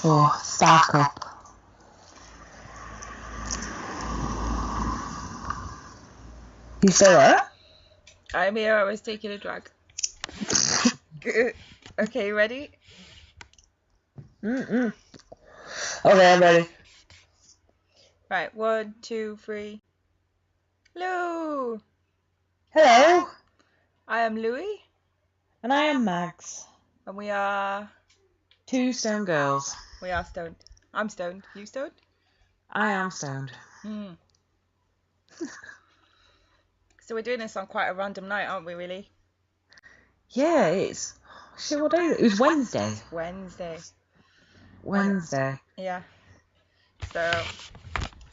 for Spark Up. You still there? I'm here, I was taking a drag. Good. Okay, ready? Okay, I'm ready. Right, 1, 2, 3. Lou! Hello, I am Louie, and I am Mags. and we are Two Stoned Girlz. stoned. I'm stoned. You stoned? I am stoned. So we're doing this on quite a random night, aren't we, really? Yeah, it's... Shit, what day is it? It was Wednesday. Wednesday. Wednesday. Yeah. So,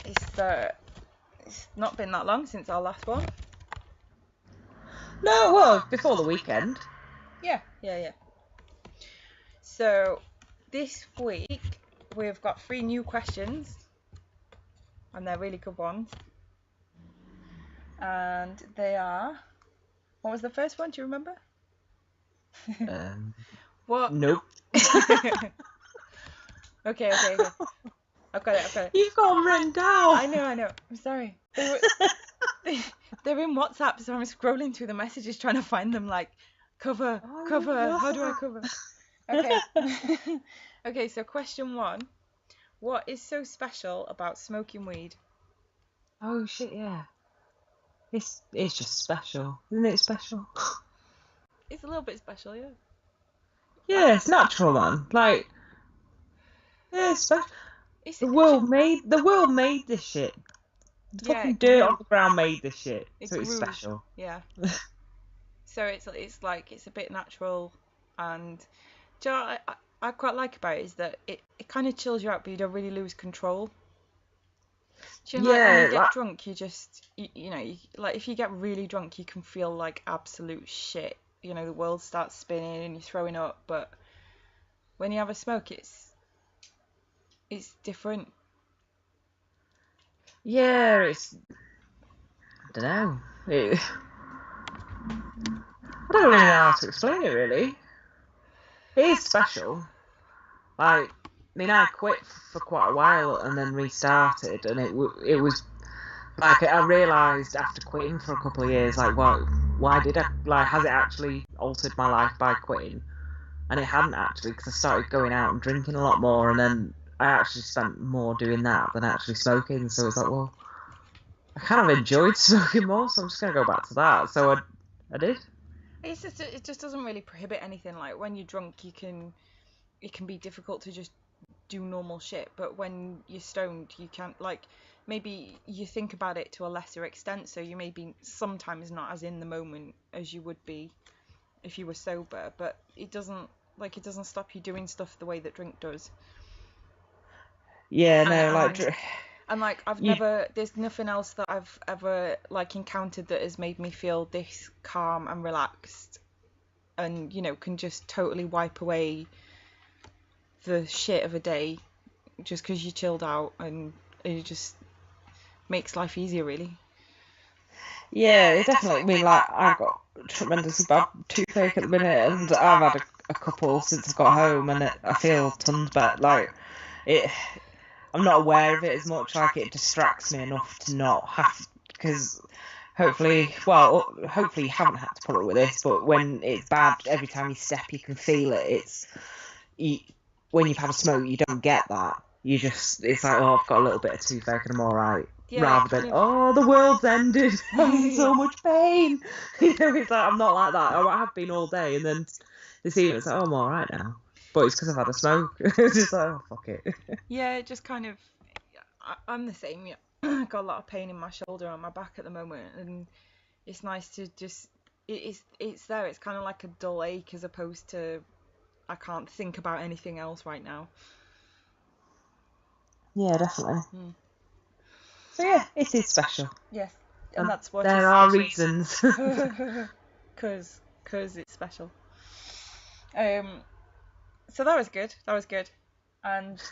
it's not been that long since our last one. No, well, before the weekend. Yeah. So, this week, we've got 3 new questions, and they're really good ones. And they are... What was the first one? Do you remember? What? Nope. Okay. I've got it. You've got them written down. I know. I'm sorry. They're in WhatsApp, so I'm scrolling through the messages trying to find them, like, cover. How do I cover? Okay. Okay, so question 1. What is so special about smoking weed? Oh, shit, yeah. It's just special. Isn't it special? It's a little bit special, yeah. Yeah, it's natural, man. Like, yeah, it's special. The world made this shit. The fucking dirt on the ground made this shit. So it's special. Yeah. So it's a bit natural, and do you know what I quite like about it is that it kind of chills you out, but you don't really lose control. Do you know, like when you get drunk, you just, you know, like if you get really drunk, you can feel like absolute shit. You know, the world starts spinning and you're throwing up, but when you have a smoke, it's different. Yeah, it's... I don't know. I don't really know how to explain it, really. It is special. Like, I mean, I quit for quite a while and then restarted, and it was... Like, I realised after quitting for a couple of years, like, why did I... Like, has it actually altered my life by quitting? And it hadn't, actually, because I started going out and drinking a lot more, and then I actually spent more doing that than actually smoking, so it's like, well, I kind of enjoyed smoking more, so I'm just going to go back to that. So I did. It just doesn't really prohibit anything. Like, when you're drunk, it can be difficult to just do normal shit, but when you're stoned, you can't, like, maybe you think about it to a lesser extent, so you may be sometimes not as in the moment as you would be if you were sober, but it doesn't stop you doing stuff the way that drink does. Yeah, no, and like there's nothing else that I've ever like encountered that has made me feel this calm and relaxed, and you know, can just totally wipe away the shit of a day just because you chilled out, and it just makes life easier, really. Yeah, it definitely. I mean, like, I've got tremendously bad toothache at the minute, and I've had a couple since I got home, and I feel tons better. Like, I'm not aware of it as much. Like, it distracts me enough to not have, because hopefully you haven't had to put up with this, but when it's bad, every time you step, you can feel it. When you've had a smoke, you don't get that. It's like, oh, I've got a little bit of toothache and I'm alright. Yeah, rather than, oh, the world's ended, I'm in so much pain. You know, it's like, I'm not like that. I have been all day, and then this evening it's like, oh, I'm alright now. But it's because I've had a smoke. It's just like, oh, fuck it. Yeah, it just kind of, I'm the same. Yeah. I've got a lot of pain in my shoulder and my back at the moment, and it's nice to just, it's there. It's kind of like a dull ache as opposed to, I can't think about anything else right now. Yeah, definitely. So yeah, it is special. Yes, and that's what there are reasons. Cause it's special. So that was good. And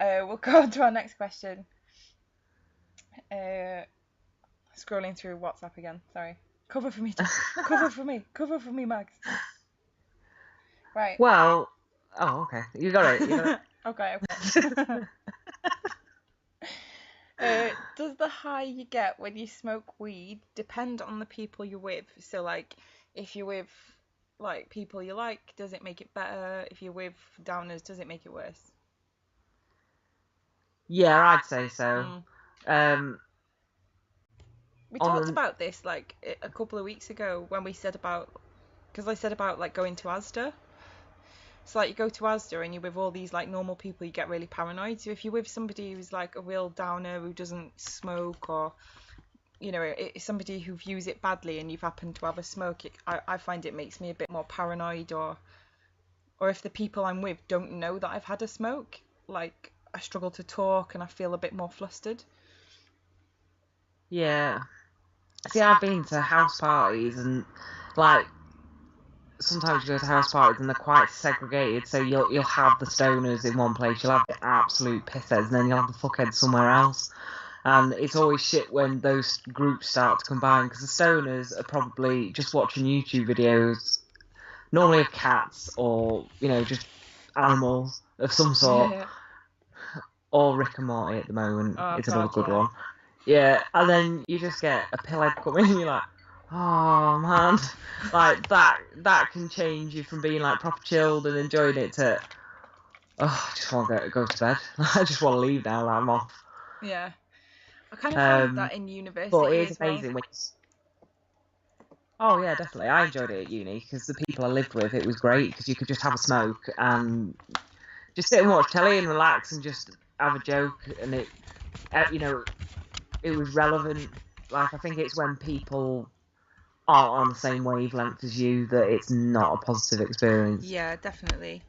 we'll go on to our next question. Scrolling through WhatsApp again. Sorry. Cover for me, Max. Right. Well, oh, okay. You got it. Okay. Does the high you get when you smoke weed depend on the people you're with? So, like, if you're with like people you like, does it make it better? If you're with downers, does it make it worse? Yeah, I'd say so. Mm. We On talked an, about this like a couple of weeks ago when we said about, because I said about like going to Asda. So like you go to Asda and you're with all these like normal people, you get really paranoid. So if you're with somebody who's like a real downer who doesn't smoke, or you know, it's somebody who views it badly and you've happened to have a smoke, I find it makes me a bit more paranoid. Or if the people I'm with don't know that I've had a smoke, like I struggle to talk and I feel a bit more flustered. yeah. See, I've been to house parties and like sometimes you go to house parties and they're quite segregated. So you'll have the stoners in one place, you'll have the absolute pissheads, and then you'll have the fuckheads somewhere else. And it's always shit when those groups start to combine, because the stoners are probably just watching YouTube videos, normally of cats or just animals of some sort, Yeah. or Rick and Morty at the moment. Oh It's another God, good yeah. one. Yeah, and then you just get a pillhead coming and you're like, oh man, like that can change you from being like proper chilled and enjoying it to, oh, I just want to go to bed. I just want to leave now. I'm off. Yeah. I kind of found that in But university it is as well. amazing when. Oh yeah, definitely. I enjoyed it at uni because the people I lived with, it was great because you could just have a smoke and just sit and watch telly and relax and just have a joke, and it was relevant. Like, I think it's when people aren't on the same wavelength as you that it's not a positive experience. Yeah, definitely.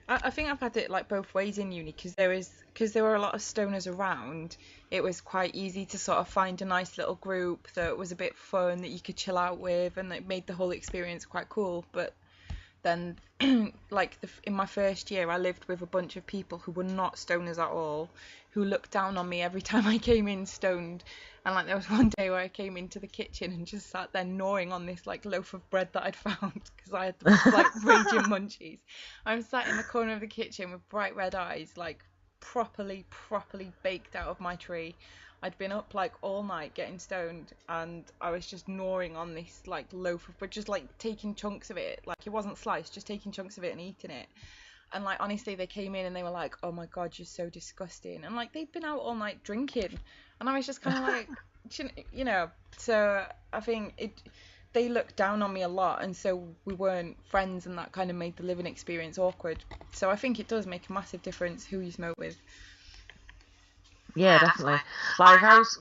I think I've had it like both ways in uni, because there were a lot of stoners around. It was quite easy to sort of find a nice little group that was a bit fun that you could chill out with, and it made the whole experience quite cool. But then, like in my first year, I lived with a bunch of people who were not stoners at all, who looked down on me every time I came in stoned. And like there was one day where I came into the kitchen and just sat there gnawing on this like loaf of bread that I'd found because I had like raging munchies. I'm sat in the corner of the kitchen with bright red eyes, like properly baked out of my tree. I'd been up like all night getting stoned, and I was just gnawing on this like loaf of bread, just like taking chunks of it, like it wasn't sliced, just taking chunks of it and eating it. And like honestly, they came in and they were like, "Oh my God, you're so disgusting," and like they'd been out all night drinking, and I was just kind of like, you know. So I think they looked down on me a lot, and so we weren't friends, and that kind of made the living experience awkward. So I think it does make a massive difference who you smoke with. Yeah, definitely. Like, I was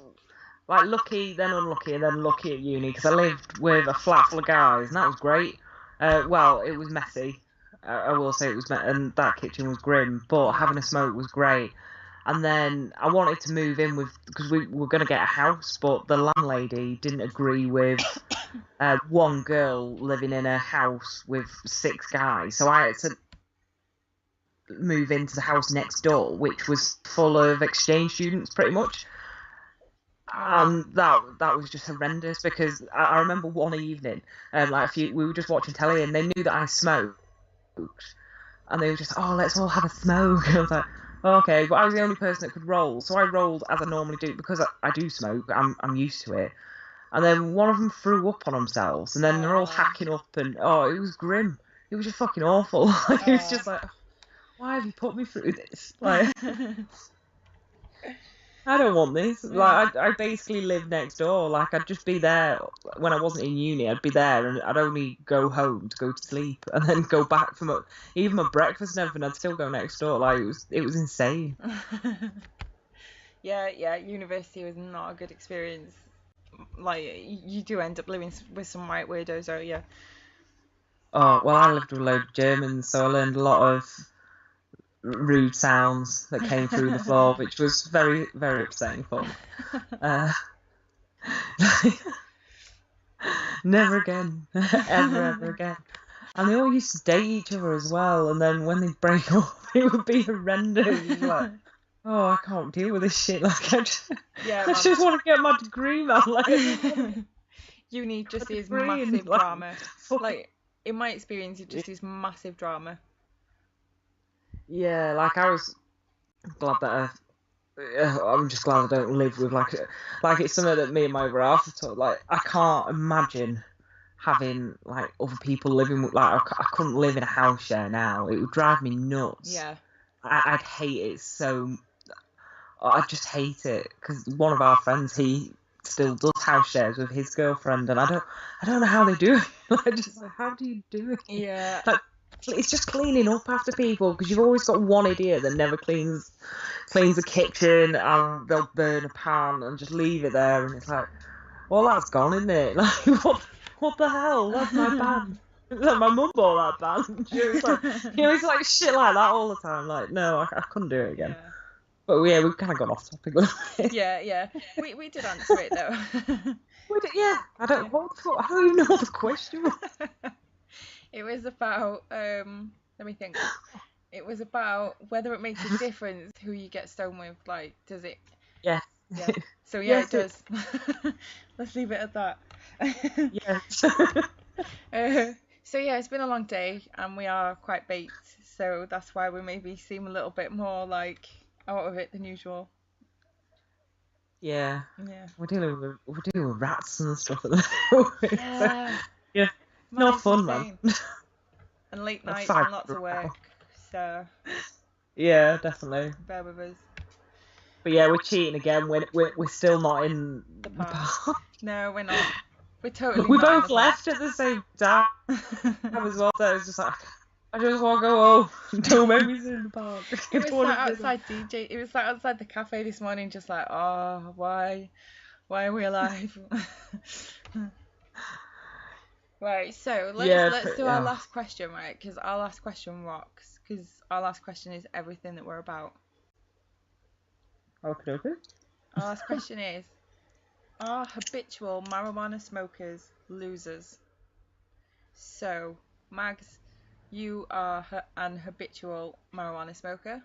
like lucky, then unlucky, and then lucky at uni because I lived with a flat full of guys, and that was great. Well, it was messy. I will say it was, and that kitchen was grim, but having a smoke was great. And then I wanted to move in because we were going to get a house, but the landlady didn't agree with one girl living in a house with 6 guys, so I had to move into the house next door, which was full of exchange students, pretty much. And that was just horrendous because I remember one evening, we were just watching telly and they knew that I smoked, and they were just, oh, let's all have a smoke. And I was like, oh, okay, but I was the only person that could roll, so I rolled as I normally do because I do smoke. I'm used to it. And then one of them threw up on themselves, and then they're all hacking up, and it was grim. It was just fucking awful. It was just like, why have you put me through this? Like, I don't want this. Like, I basically live next door. Like, I'd just be there when I wasn't in uni. I'd be there, and I'd only go home to go to sleep, and then go back for even my breakfast and everything. I'd still go next door. Like, it was insane. Yeah, university was not a good experience. Like, you do end up living with some right weirdos, don't you? Oh, well, I lived with a load of Germans, so I learned a lot of rude sounds that came through the floor, which was very, very upsetting fun. Never again. Ever again. And they all used to date each other as well, and then when they break up, it would be horrendous. Like, oh, I can't deal with this shit. Like, I just want to get my degree, man. Like, uni just is massive drama. Like, in my experience, it just is massive drama. Yeah, like I was glad that I'm just glad I don't live with like it's something that me and my other half have talked. Like I can't imagine having like other people living with like I couldn't live in a house share now. It would drive me nuts. Yeah. I'd hate it so. I just hate it because one of our friends, he still does house shares with his girlfriend, and I don't know how they do it. Like, just like, how do you do it? Yeah. Like, it's just cleaning up after people because you've always got one idiot that never cleans the kitchen, and they'll burn a pan and just leave it there, and it's like, well, that's gone, isn't it? Like, what the hell? That's my pan. Like, my mum bought that pan. She was like, it's like shit like that all the time. Like, no, I couldn't do it again. Yeah. But yeah, we've kind of gone off topic a little bit. Yeah. We did answer it though. Yeah. I don't even know what the question was. It was about let me think. It was about whether it makes a difference who you get stoned with. Like, does it? Yeah. Yeah. So yeah, Yes, it does. Let's leave it at that. Yes. So yeah, it's been a long day and we are quite baked. So that's why we maybe seem a little bit more like out of it than usual. Yeah. Yeah. We're dealing with rats and stuff at the moment. Yeah. So, yeah. Man, Not it's fun, insane. man. And late That's nights fine. and lots of work. So Yeah, definitely. bear with us. But yeah, we're cheating again. We're still not in The the park. park. No, we're not. We're totally We not in both the left at the same time as well. So it's just like, I just want to go home. Don't make me sit in the park. It was sat outside DJ. It was sat outside the cafe this morning, just like, oh, why are we alive? Right. So let's do our last question, right? Because our last question rocks. Because our last question is everything that we're about. Okay. Our last question is: are habitual marijuana smokers losers? So, Mags, you are an habitual marijuana smoker.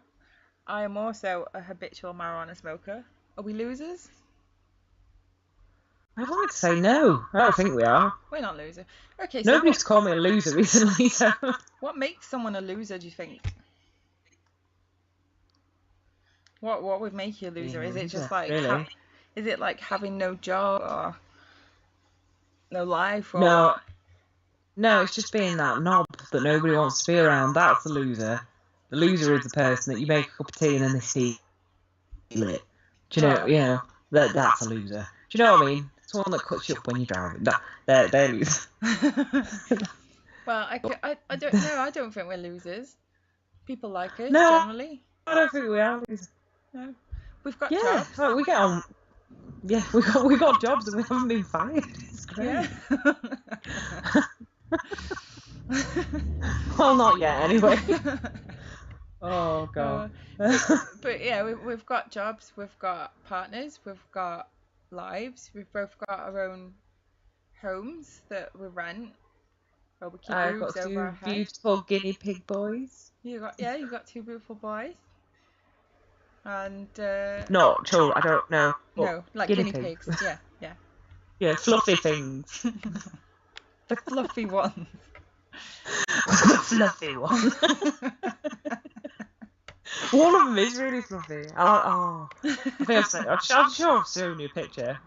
I am also a habitual marijuana smoker. Are we losers? I'd like to say no. I don't think we are. We're not losers. Okay, so Nobody's called me a loser recently, so. what makes someone a loser, do you think? What would make you a loser? Is it just like really? is it like having no job or no life? Or... No, it's just being that knob that nobody wants to be around. That's the loser. The loser is the person that you make a cup of tea and then they steal it. Do you know? You know that's a loser. Do you know what I mean? It's one that cuts you up when you're driving. They're losers. Well, I don't know. I don't think we're losers. People like us generally. I don't think we are losers. No, we've got jobs. Yeah, we get on. Yeah, we got jobs and we haven't been fired. It's great. Yeah. Well, not yet, anyway. Oh god. But yeah, we've got jobs, we've got partners, we've got lives, we've both got our own homes that we rent. Well, we keep roofs over our heads. Beautiful guinea pig boys. You got two beautiful boys. And not children. I don't know. No, like guinea pigs. Yeah. Yeah, fluffy things. The fluffy ones. The fluffy one. One of them is really fluffy. I think I'm sure I've shown you a picture.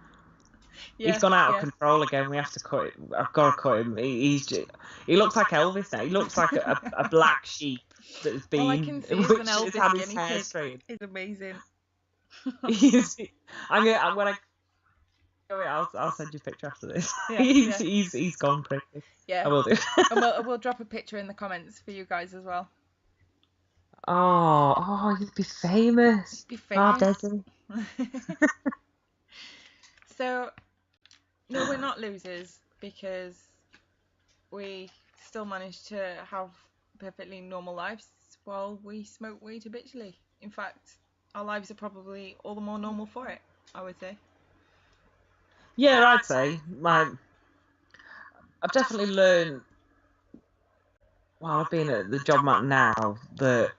Yeah, he's gone out of control again. We have to cut it. I've got to cut him. He looks like Elvis now. He looks like a black sheep that has been. All I can see is an Elvis guinea pig. Straight. It's amazing. I'll send you a picture after this. Yeah, he's gone crazy. Yeah, I will do. And we'll drop a picture in the comments for you guys as well. Oh, you'd be famous. So, no, we're not losers because we still manage to have perfectly normal lives while we smoke weed habitually. In fact, our lives are probably all the more normal for it, I would say. Yeah, I'd say. I've definitely learned while I've been at the job I'm at now that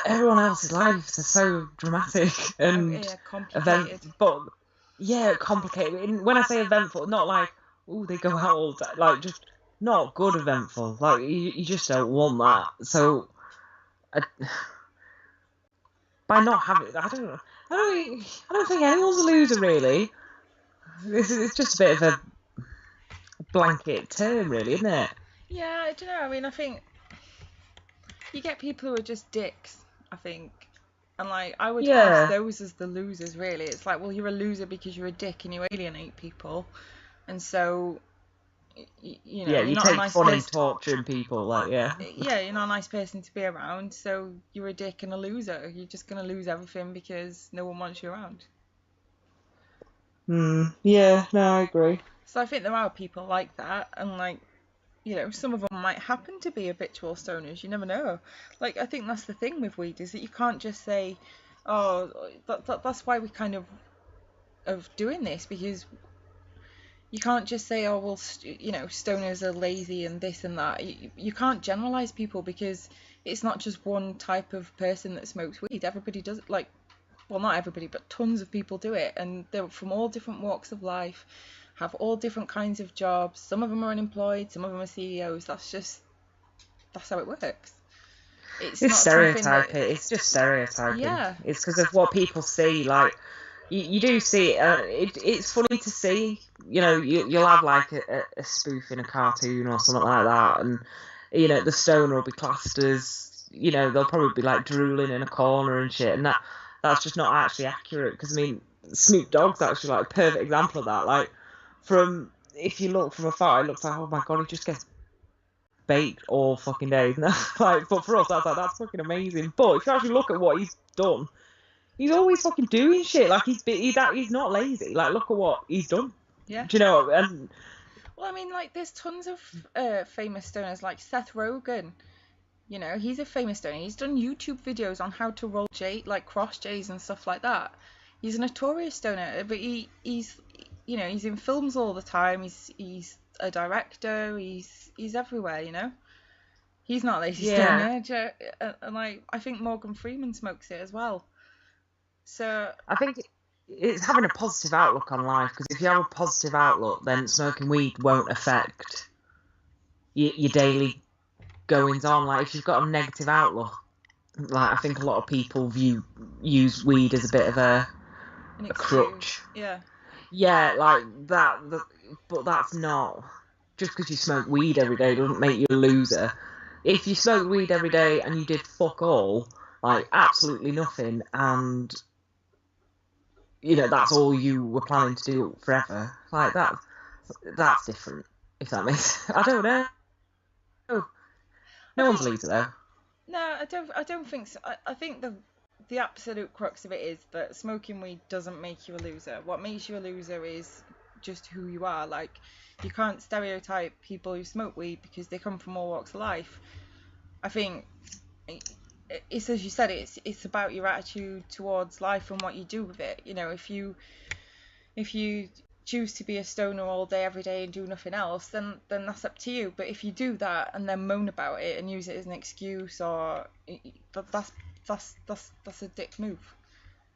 everyone else's lives are so dramatic and complicated. Complicated. And when I say eventful, not like they go out all the time, like just not good eventful. Like you just don't want that. So by not having, I don't think anyone's a loser really. It's just a bit of a blanket term, really, isn't it? Yeah, I don't know. I mean, I think you get people who are just dicks, I think. And, like, I would class those as the losers, really. It's like, well, you're a loser because you're a dick and you alienate people. And so, you know, Yeah, you're you not a take nice fun in person. torturing people, like, yeah. Yeah, you're not a nice person to be around, so you're a dick and a loser. You're just going to lose everything because no one wants you around. Yeah, no, I agree. So I think there are people like that, and, like, you know, some of them might happen to be habitual stoners. You never know. Like, I think that's the thing with weed, is that you can't just say, oh, that's why we kind of doing this, because you can't just say, oh, well, you know, stoners are lazy and this and that. You can't generalize people, because it's not just one type of person that smokes weed. Everybody does it. Like, well, not everybody, but tons of people do it, and they're from all different walks of life, have all different kinds of jobs. Some of them are unemployed, some of them are CEOs. That's how it works. It's not stereotyping. It's just stereotyping. Yeah. It's because of what people see. Like, you do see it's funny to see. You know, you'll have like a spoof in a cartoon or something like that, and you know the stoner will be classed as, you know, they'll probably be like drooling in a corner and shit, and that's just not actually accurate. Because I mean, Snoop Dogg's actually like a perfect example of that. Like, if you look from afar, it looks like, oh my god, he just gets baked all fucking days. Like, but for us, that's fucking amazing. But if you actually look at what he's done, he's always fucking doing shit. Like, he's not lazy. Like, look at what he's done. Yeah. Do you know? And well, I mean, like, there's tons of famous stoners, like Seth Rogen. You know, he's a famous stoner. He's done YouTube videos on how to roll like cross J's and stuff like that. He's a notorious stoner, but he's you know, he's in films all the time. He's a director. He's everywhere. You know, he's not a lazy stoner. And like, I think Morgan Freeman smokes it as well. So I think it's having a positive outlook on life. Because if you have a positive outlook, then smoking weed won't affect your daily goings on. Like, if you've got a negative outlook, like, I think a lot of people use weed as a bit of a crutch. Yeah, like that. But that's not, just because you smoke weed every day doesn't make you a loser. If you smoke weed every day and you did fuck all, like absolutely nothing, and you know that's all you were planning to do forever, like that's different. If that makes, I don't know. No one's a loser though. No, I don't think so. I think the absolute crux of it is that smoking weed doesn't make you a loser. What makes you a loser is just who you are. Like, you can't stereotype people who smoke weed because they come from all walks of life. I think it's, as you said, it's about your attitude towards life and what you do with it. You know, if you choose to be a stoner all day every day and do nothing else, then that's up to you. But if you do that and then moan about it and use it as an excuse, or that's a dick move.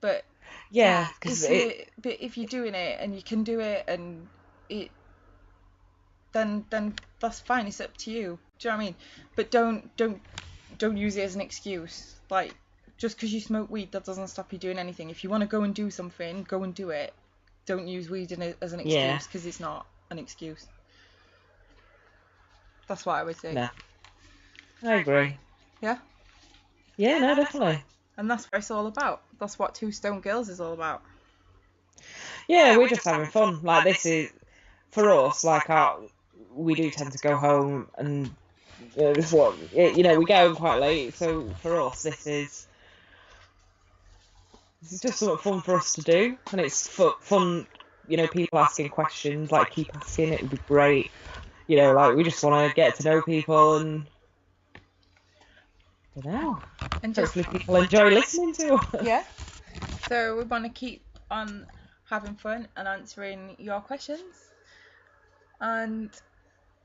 But yeah, but if you're doing it and you can do it, and it then that's fine. It's up to you. Do you know what I mean? But don't use it as an excuse. Like, just because you smoke weed, that doesn't stop you doing anything. If you want to go and do something, go and do it. Don't use weed as an excuse, because it's not an excuse. That's what I would say. No, I agree. Yeah? Yeah, no, definitely. And that's what it's all about. That's what Two Stoned Girlz is all about. Yeah, we're just having fun. Like, this is, for us, like, we do tend to go home and, you know, we go home quite late. So for us, this is just something fun for us to do. And it's fun, you know, people asking questions, like, keep asking, it would be great. You know, like, we just want to get to know people, and I don't know. And hopefully people enjoy listening to us. Yeah. So we want to keep on having fun and answering your questions, and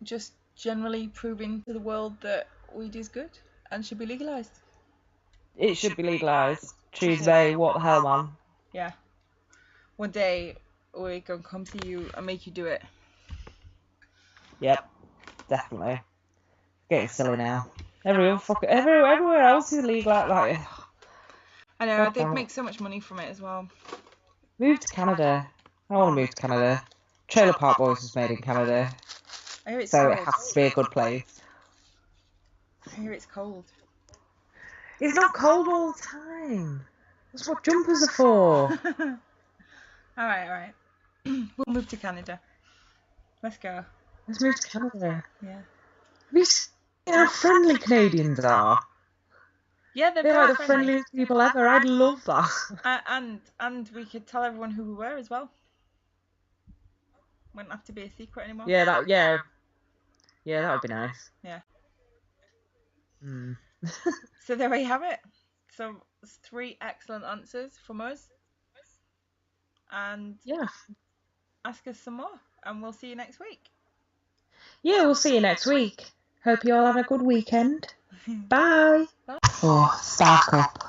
just generally proving to the world that weed is good and should be legalised. It should be legalised. Teresa May, what the hell, man? Yeah. One day we're going to come to you and make you do it. Yep, definitely. Getting silly now. Everywhere else is illegal. Like, I know, God they'd damn it. make so much money from it as well. Move to Canada. I want to move to Canada. Trailer Park Boys was made in Canada, I hear it's so cold. it has to be a good place. I hear it's cold. It's not cold all the time. That's what jumpers are for. Alright. We'll move to Canada. Let's go. Let's move to Canada. Yeah. Have you seen how friendly Canadians are? Yeah, they're They're very like the friendly. friendliest people ever. I'd love that. And we could tell everyone who we were as well. Wouldn't have to be a secret anymore. Yeah, that would be nice. Yeah. Mm. So there we have it. So 3 excellent answers from us. And Yeah. ask us some more. And we'll see you next week. Yeah, we'll see you next week. Hope you all have a good weekend. Bye. Bye. Oh, spark up.